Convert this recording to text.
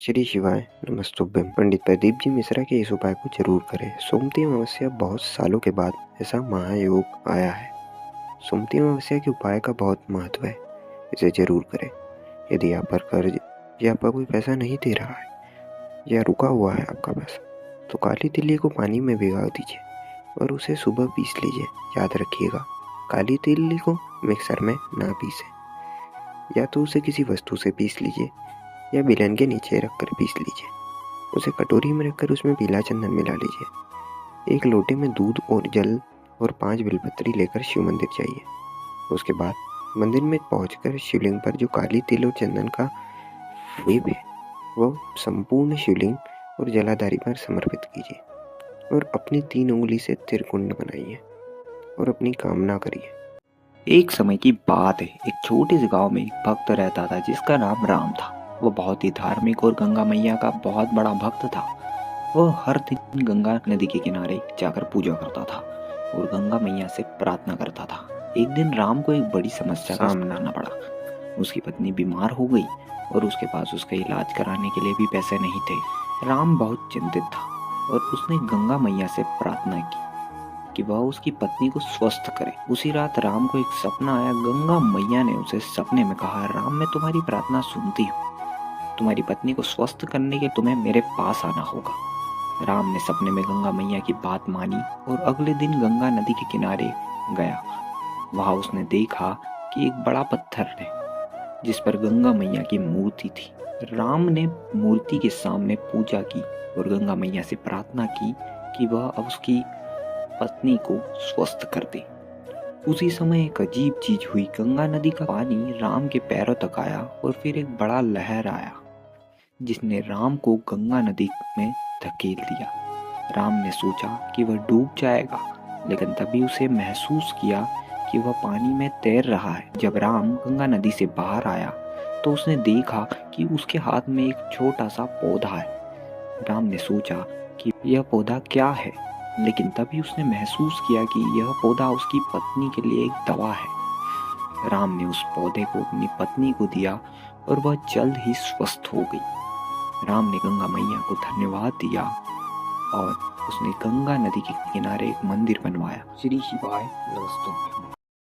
श्री शिवाय नमस्तुभ्यं। पंडित प्रदीप जी मिश्रा के इस उपाय को जरूर करें। सोमवती अमावस्या बहुत सालों के बाद ऐसा महायोग आया है। सोमवती अमावस्या के उपाय का बहुत महत्व है, इसे जरूर करें। यदि आप पर कर्ज या आपका कोई पैसा नहीं दे रहा है या रुका हुआ है आपका पैसा, तो काली तिल्ली को पानी में भिगा दीजिए और उसे सुबह पीस लीजिए। याद रखिएगा, काली तिल्ली को मिक्सर में ना पीसें, या तो उसे किसी वस्तु से पीस लीजिए या बेलन के नीचे रखकर पीस लीजिए। उसे कटोरी में रखकर उसमें पीला चंदन मिला लीजिए। एक लोटे में दूध और जल और 5 बेलपत्री लेकर शिव मंदिर जाइए। उसके बाद मंदिर में पहुंचकर शिवलिंग पर जो काली तिल और चंदन का लेप है वह संपूर्ण शिवलिंग और जलाधारी पर समर्पित कीजिए और अपनी 3 उंगली से त्रिकुंड बनाइए और अपनी कामना करिए। एक समय की बात है, एक छोटे से गांव में एक भक्त रहता था जिसका नाम राम था। वो बहुत ही धार्मिक और गंगा मैया का बहुत बड़ा भक्त था। वह हर दिन गंगा नदी के किनारे जाकर पूजा करता था और गंगा मैया से प्रार्थना करता था। एक दिन राम को एक बड़ी समस्या का सामना करना पड़ा। उसकी पत्नी बीमार हो गई और उसके पास उसका इलाज कराने के लिए भी पैसे नहीं थे। राम बहुत चिंतित था और उसने गंगा मैया से प्रार्थना की कि वह उसकी पत्नी को स्वस्थ करे। उसी रात राम को एक सपना आया। गंगा मैया ने उसे सपने में कहा, राम मैं तुम्हारी प्रार्थना सुनती हूँ, तुम्हारी पत्नी को स्वस्थ करने के तुम्हें मेरे पास आना होगा। राम ने सपने में गंगा मैया की बात मानी और अगले दिन गंगा नदी के किनारे गया। वहां उसने देखा कि एक बड़ा पत्थर है जिस पर गंगा मैया की मूर्ति थी। राम ने मूर्ति के सामने पूजा की और गंगा मैया से प्रार्थना की कि वह अब उसकी पत्नी को स्वस्थ कर दे। उसी समय एक अजीब चीज हुई। गंगा नदी का पानी राम के पैरों तक आया और फिर एक बड़ा लहर आया जिसने राम को गंगा नदी में धकेल दिया। राम ने सोचा कि वह डूब जाएगा, लेकिन तभी उसे महसूस किया कि वह पानी में तैर रहा है। जब राम गंगा नदी से बाहर आया तो उसने देखा कि उसके हाथ में एक छोटा सा पौधा है। राम ने सोचा कि यह पौधा क्या है, लेकिन तभी उसने महसूस किया कि यह पौधा उसकी पत्नी के लिए एक दवा है। राम ने उस पौधे को अपनी पत्नी को दिया और वह जल्द ही स्वस्थ हो गई। राम ने गंगा मैया को धन्यवाद दिया और उसने गंगा नदी के किनारे एक मंदिर बनवाया। श्री शिवाय नमस्तुभ्यं।